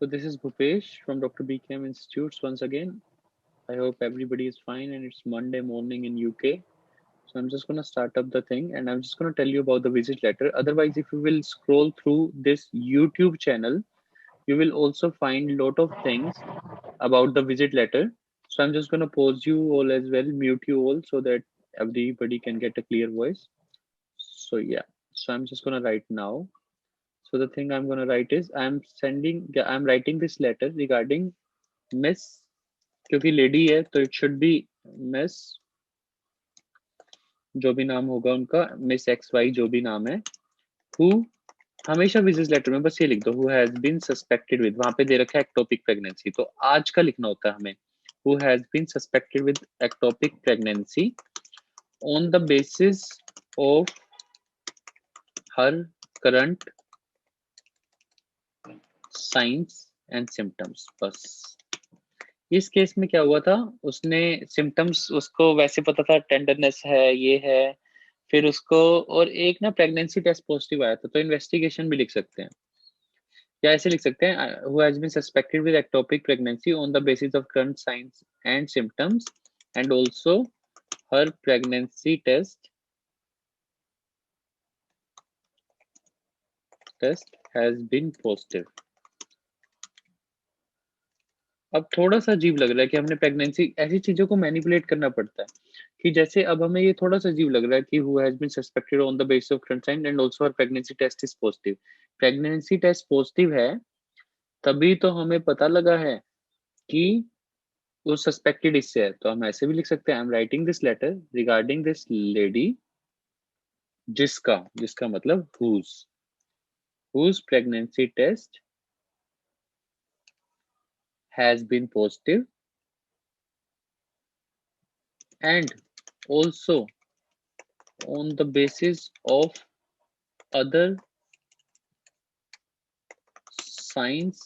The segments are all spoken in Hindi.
So this is Bhupesh from Dr. BKM Institutes once again. I hope everybody is fine and it's Monday morning in UK. So I'm just gonna start up the thing and I'm just gonna tell you about the visit letter. Otherwise, if you will scroll through this YouTube channel, you will also find lot of things about the visit letter. So I'm just gonna pause you all as well, mute you all so that everybody can get a clear voice. So yeah, so I'm just gonna write now. So the thing I'm gonna write is I'm writing this letter regarding miss क्योंकि लेडी है तो इट शुड बी मिस जो भी नाम होगा उनका मिस एक्स वाई जो भी नाम है हु हमेशा विजिट लेटर में बस ये लिख दो who has been suspected with वहां पे दे रखा है एक्टोपिक प्रेगनेंसी तो आज का लिखना होता है हमें who has been suspected with ectopic pregnancy on the basis of her current signs and symptoms बस इस केस में क्या हुआ था उसने सिम्टम्स उसको वैसे पता था टेंडरनेस है ये है फिर उसको और एक ना प्रेगनेंसी टेस्ट पॉजिटिव आया था तो इन्वेस्टिगेशन भी लिख सकते हैं या ऐसे लिख सकते हैं who has been suspected with ectopic pregnancy on the basis of current signs and symptoms and also her pregnancy test has been positive अब थोड़ा सा अजीब लग रहा है कि हमने प्रेगनेंसी ऐसी चीजों को मैनिपुलेट करना पड़ता है कि जैसे अब हमें ये थोड़ा सा अजीब लग रहा है कि who has been suspected on the basis of current sign and also her pregnancy test is positive pregnancy test positive है तभी तो हमें पता लगा है कि वो सस्पेक्टेड इससे है तो हम ऐसे भी लिख सकते हैं I am writing this letter regarding this lady जिसका जिसका मतलब whose pregnancy test has been positive and also on the basis of other signs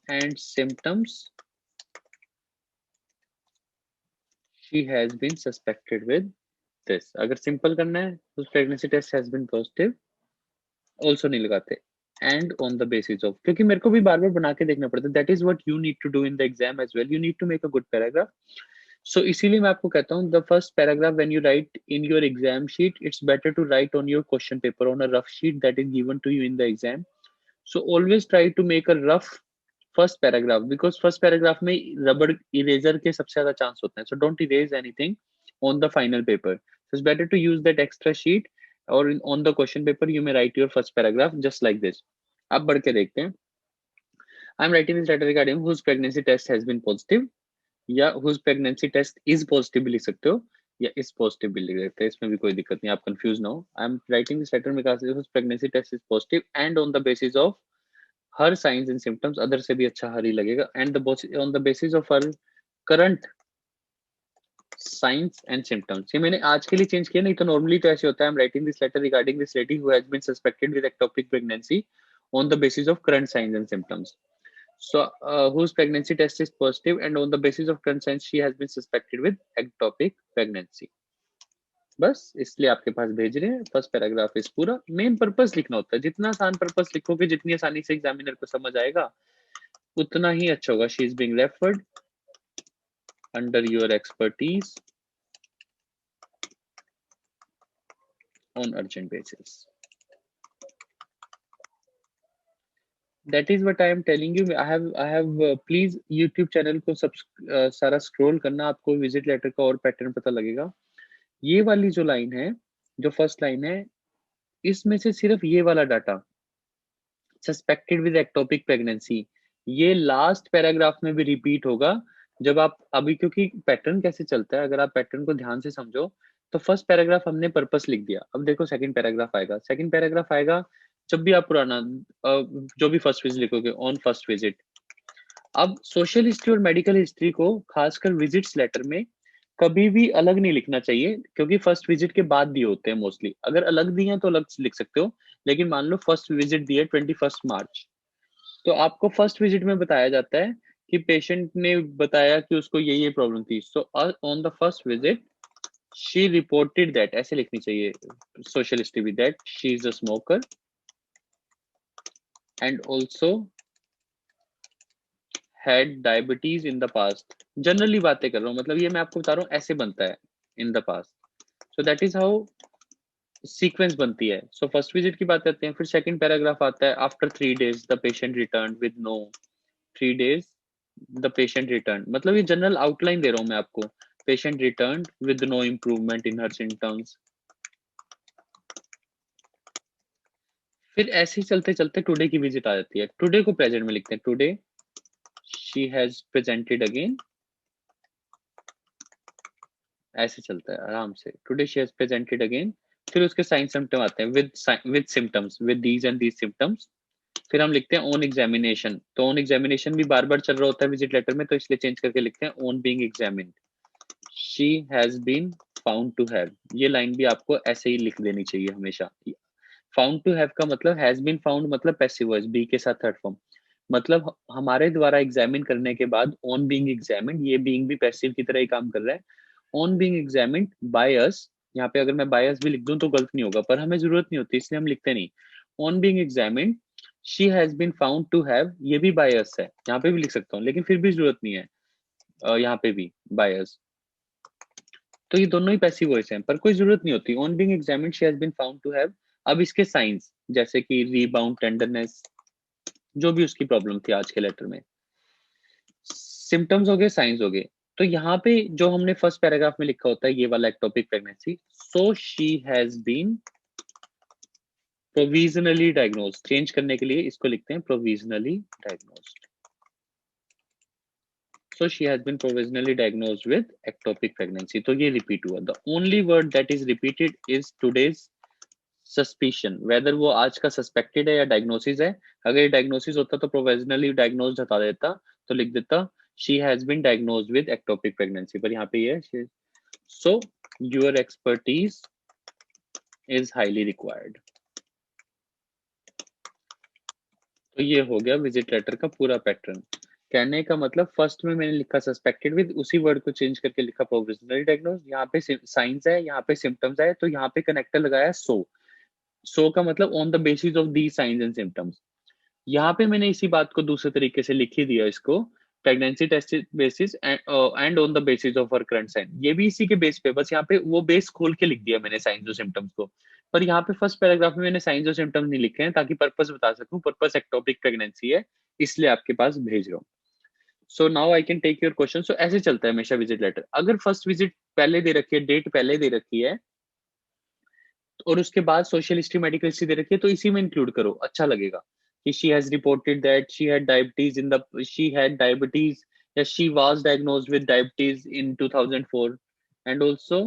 and symptoms she has been suspected with this अगर सिंपल करना है तो pregnancy test has been positive also नहीं लगाते and on the basis of क्योंकि मेरे को भी बार बार बना के देखना पड़ता है that is what you need to do in the exam as well you need to make a good paragraph so इसीलिए मैं आपको कहता हूँ the first paragraph when you write in your exam sheet it's better to write on your question paper on a rough sheet that is given to you in the exam so always try to make a rough first paragraph because first paragraph में rubber eraser के सबसे ज्यादा chance होते हैं so don't erase anything on the final paper so it's better to use that extra sheet or on the question paper you may write your first paragraph just like this अब बढ़ के देखते हैं I'm writing this letter regarding whose pregnancy test has been positive या whose pregnancy test is positive भी लिख सकते हो या is positive भी लिख सकते हैं इसमें भी कोई दिक्कत नहीं आप कंफ्यूज ना हो I am writing this letter because whose pregnancy test is positive and on the basis of her signs and symptoms other से भी अच्छा हर ही लगेगा and on the basis of her current signs and symptoms ये मैंने आज के लिए चेंज किया नहीं तो नॉर्मली तो ऐसे होता है I am writing this letter regarding this lady who has been suspected with ectopic pregnancy on the basis of current signs and symptoms so whose pregnancy test is positive and on the basis of current signs she has been suspected with ectopic pregnancy बस इसलिए आपके पास भेज रहे हैं फर्स्ट पैराग्राफ इस पूरा मेन पर्पस लिखना होता है जितना आसान पर्पस लिखोगे जितनी आसानी से एग्जामिनर को समझ आएगा उतना ही अच्छा होगा she is being referred under your expertise on urgent basis that is what I am telling you I have please YouTube channel को सारा स्क्रॉल करना आपको विजिट लेटर का और पैटर्न पता लगेगा ये वाली जो लाइन है जो फर्स्ट लाइन है इसमें से सिर्फ ये वाला data suspected with ectopic pregnancy ये लास्ट पैराग्राफ में भी रिपीट होगा जब आप अभी क्योंकि पैटर्न कैसे चलता है अगर आप पैटर्न को ध्यान से समझो तो फर्स्ट पैराग्राफ हमने पर्पस लिख दिया अब देखो सेकंड पैराग्राफ आएगा जब भी आप पुराना जो भी फर्स्ट विजिट लिखोगे ऑन फर्स्ट विजिट अब सोशल हिस्ट्री और मेडिकल हिस्ट्री को खासकर विजिट्स लेटर में कभी भी अलग नहीं लिखना चाहिए क्योंकि फर्स्ट विजिट के बाद दिए होते हैं मोस्टली अगर अलग दिए हैं तो अलग लिख सकते हो लेकिन मान लो फर्स्ट विजिट दिए 21 मार्च तो आपको फर्स्ट विजिट में बताया जाता है कि पेशेंट ने बताया कि उसको ये प्रॉब्लम थी so on the first visit she reported that ऐसे लिखनी चाहिए social history with that she is a smoker and also had diabetes in the past. Generally बातें कर रहा हूँ, मतलब ये मैं आपको बता रहा हूँ ऐसे बनता है in the past. So that is how sequence बनती है. सो फर्स्ट विजिट की बात करते हैं, फिर सेकंड पैराग्राफ आता है, after 3 days the patient return with no 3 days the patient return, मतलब ये जनरल आउटलाइन दे रहा हूं मैं आपको. Patient return with no improvement in her symptoms. फिर ऐसे ही चलते चलते टुडे की विजिट आ जाती है. टुडे को प्रेजेंट में लिखते हैं. Today she has presented again. ऐसे चलता है आराम से. Today she has presented again. फिर उसके साइन सिम्टम आते हैं with symptoms, with these and these symptoms. फिर हम लिखते हैं ऑन एग्जामिनेशन. तो ऑन एग्जामिनेशन भी बार बार चल रहा होता है विजिट लेटर में, तो इसलिए चेंज करके लिखते हैं on being examined. She has been found to have. ये लाइन भी आपको ऐसे ही लिख देनी चाहिए हमेशा. फाउंड टू हैव का मतलब हैज बीन फाउंड मतलब पैसिव वॉइस, बी के साथ थर्ड फॉर्म, मतलब हमारे द्वारा एग्जामिन करने के बाद ऑन बीइंग एग्जामिन्ड, ये बीइंग भी पैसिव की तरह ही काम कर रहा है. On being examined by us. यहाँ पे अगर मैं बायस भी लिख दूं तो गलत नहीं होगा, पर हमें जरूरत नहीं होती इसलिए हम लिखते नहीं. On being examined she has been found to have, ये भी बायस है, यहाँ पे भी लिख सकता हूँ लेकिन फिर भी जरूरत नहीं है. यहाँ पे भी बायस. तो ये दोनों ही पैसिव वॉइस हैं, पर कोई जरूरत नहीं होती. On being examined she has been found to have. अब इसके साइंस जैसे कि रीबाउंड टेंडरनेस, जो भी उसकी प्रॉब्लम थी आज के लेटर में. सिम्टम्स हो गए, साइंस हो गए. तो यहाँ पे जो हमने फर्स्ट पैराग्राफ में लिखा होता है ये वाला ectopic pregnancy. So she has been provisionally diagnosed. Change करने के लिए इसको लिखते हैं provisionally diagnosed. So she has been provisionally diagnosed with ectopic pregnancy. तो ये रिपीट हुआ. The only word that is repeated is today's suspicion. Whether वो आज का suspected है या diagnosis है. अगर ये diagnosis होता तो provisionally diagnosed हटा देता, तो लिख देता she has been diagnosed with ectopic pregnancy. पर यहाँ पे ये है. So your expertise is highly required. तो ये हो गया विजिट लेटर का पूरा पैटर्न. कहने का मतलब फर्स्ट में मैंने लिखा सस्पेक्टेड विद, उसी वर्ड को चेंज करके लिखा प्रोविजनली डायग्नोज. यहाँ पे साइंस है, यहाँ पे सिम्टम्स है, तो यहाँ पे कनेक्टर लगाया सो का मतलब on the basis of the science and symptoms. यहाँ पे मैंने इसी बात को दूसरे तरीके से लिख ही दिया इसको. Pregnancy test basis and on the basis of her current sign. ये भी इसी के बेस पे, बस यहाँ पे वो बेस खोल के लिख दिया मैंने साइंस और सिम्टम्स को. पर यहाँ पे फर्स्ट पैराग्राफ में मैंने साइंस और सिम्टम्स नहीं लिखे हैं ताकि पर्पस बता सकूं. पर्पस एक्टोपिक प्रेगनेंसी है इसलिए आपके पास भेज रहा हूँ. So now I can take your question. So ऐसे चलता है हमेशा विजिट लेटर. अगर फर्स्ट विजिट पहले दे रखी है, डेट पहले दे रखी है, और उसके बाद सोशल हिस्ट्री मेडिकल हिस्ट्री दे रखी है, तो इसी में इंक्लूड करो, अच्छा लगेगा. कि she has reported that she had diabetes in the she had diabetes, या she was diagnosed with diabetes in 2004 and also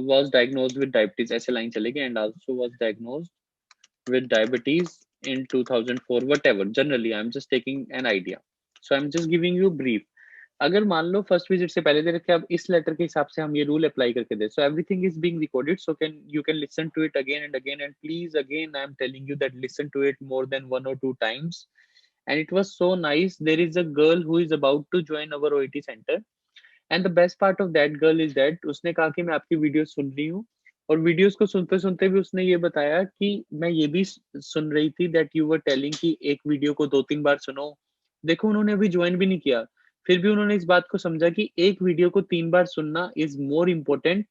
was diagnosed with diabetes, ऐसे लाइन चलेगी. and also was diagnosed with diabetes in 2004, whatever. Generally I'm just taking an idea, so I'm just giving you brief. अगर मान लो फर्स्ट विजिट से पहले दे रखे, अब इस लेटर के हिसाब से हम ये रूल अप्लाई करके दे. So everything is being recorded, so can you can listen to it again and again. And please again I am telling you that listen to it more than 1 or 2 times. And it was so nice. There is a girl who is about to join our OET center, and the best part of that girl is that उसने कहा कि मैं आपकी वीडियो सुन रही हूँ, और वीडियोस को सुनते सुनते भी उसने ये बताया कि मैं ये भी सुन रही थी दैट यू वर टेलिंग कि एक वीडियो को 2-3 बार सुनो. देखो उन्होंने अभी ज्वाइन भी नहीं किया, फिर भी उन्होंने इस बात को समझा कि एक वीडियो को 3 बार सुनना is more important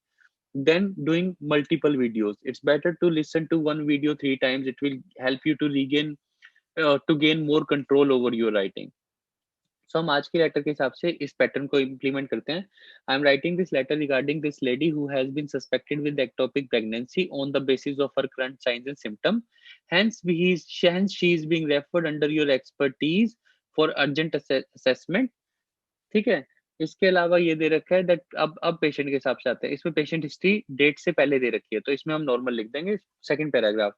than doing multiple videos. It's better to listen to one video 3 times. It will help you to gain more control over your writing. So हम आज के लेटर के हिसाब से इस पैटर्न को इम्प्लीमेंट करते हैं. I am writing this letter regarding this lady who has been suspected with ectopic pregnancy on the basis of her current signs and symptoms. Hence she is being referred under your expertise for urgent assessment. ठीक है. इसके अलावा ये दे रखा है दैट अब पेशेंट के हिसाब से आते हैं. इसमें पेशेंट हिस्ट्री डेट से पहले दे रखी है, तो इसमें हम नॉर्मल लिख देंगे. Second paragraph.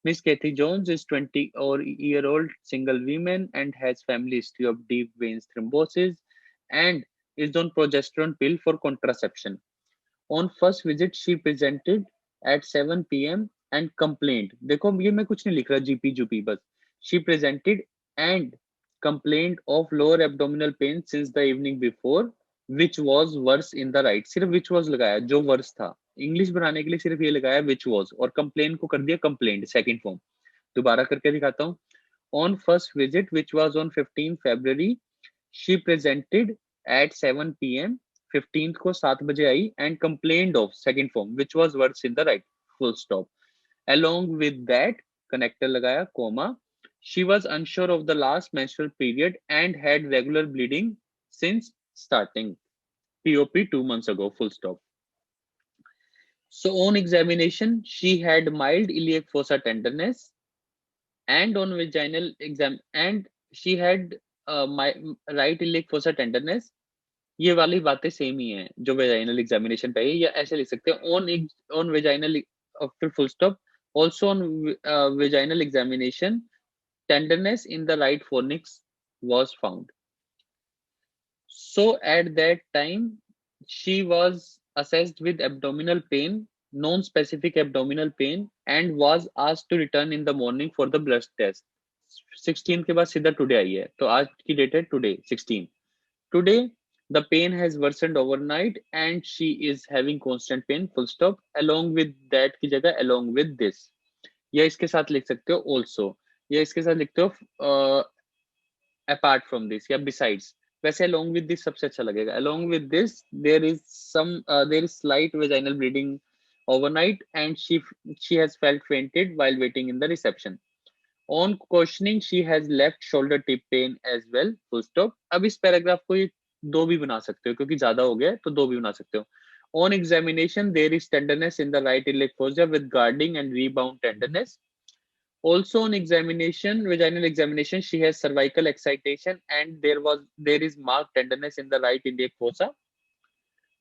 Miss Kathy Jones is 20-year-old single woman and has family history of deep veins thrombosis and is on progesterone pill for contraception. On first visit, she presented at 7 p.m. and complained. देखो ये मैं कुछ नहीं लिख रहा GP बस. She presented and complained of lower abdominal pain since the evening before, which was worse in the right. सिर्फ which was लगाया, जो worse था. इंग्लिश बनाने के लिए सिर्फ ये लगाया which was, और कंप्लेन को कर दिया कंप्लेंट सेकंड फॉर्म. दोबारा करके दिखाता हूँ. On first visit which was on 15 February, she presented at 7 p.m. 15th को 7 बजे आई and complained of second form which was worse in the right, full stop. Along with that, connector लगाया, comma, she was unsure of the last menstrual period and had regular bleeding since starting POP 2 months ago, full stop. So on examination, she had mild iliac fossa tenderness and on vaginal exam and she had my right iliac fossa tenderness. ये वाली बातें सेम ही हैं जो वेजाइनल एग्जामिनेशन पे है, या ऐसे लिख सकते हैं on vaginal after full stop, also on vaginal examination tenderness in the right fornix was found. So at that time she was assessed with abdominal pain, non-specific abdominal pain, and was asked to return in the morning for the blood test. 16 के बाद सीधा टुडे आई है, तो आज की डेट है today 16. Today, the pain has worsened overnight and she is having constant pain, full stop. Along with that की जगह along with this, या इसके साथ लिख सकते हो also, या इसके साथ लिखते हो apart from this या besides. वैसे along with this सबसे अच्छा लगेगा. Along with this, there is slight vaginal bleeding overnight and she has felt fainted while waiting in the reception. On questioning, she has left shoulder tip pain as well, full stop. अब इस पैराग्राफ को ये दो भी बना सकते हो क्योंकि ज्यादा हो गया तो दो भी बना सकते हो. On examination, there is tenderness in the right iliac fossa with guarding and rebound tenderness. Also on examination, vaginal examination, she has cervical excitation and there is marked tenderness in the right iliac fossa.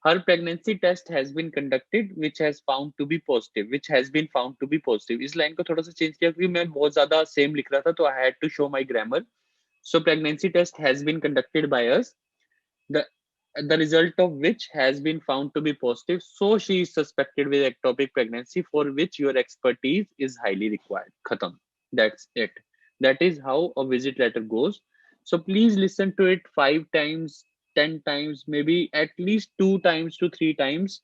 Her pregnancy test has been conducted which has found to be positive, which has been found to be positive. इस लाइन को थोड़ा सा चेंज किया क्योंकि मैं बहुत ज्यादा सेम लिख रहा था तो I had to show my grammar. So pregnancy test has been conducted by us, the the result of which has been found to be positive. So she is suspected with ectopic pregnancy for which your expertise is highly required. Khatam. That's it. That is how a visit letter goes. So please listen to it 5 times, 10 times, maybe at least 2 times to 3 times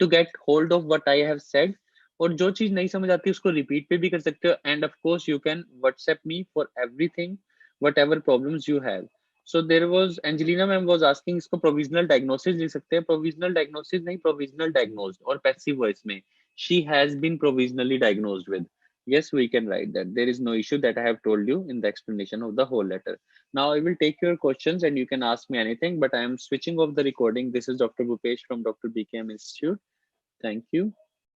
to get hold of what I have said. और जो चीज नहीं समझ आती उसको रिपीट पे भी कर सकते हो. And of course you can WhatsApp me for everything whatever problems you have. So there was Angelina ma'am was asking इसको प्रोविजनल डायग्नोसिस लिख सकते हैं. प्रोविजनल डायग्नोसिस नहीं, प्रोविजनल डायग्नोज्ड और पैसिव वॉइस में she has been provisionally diagnosed with. Yes, we can write that. There is no issue that I have told you in the explanation of the whole letter. Now I will take your questions and you can ask me anything, but I am switching off the recording. This is Dr. Bhupesh from Dr. BKM Institute. Thank you.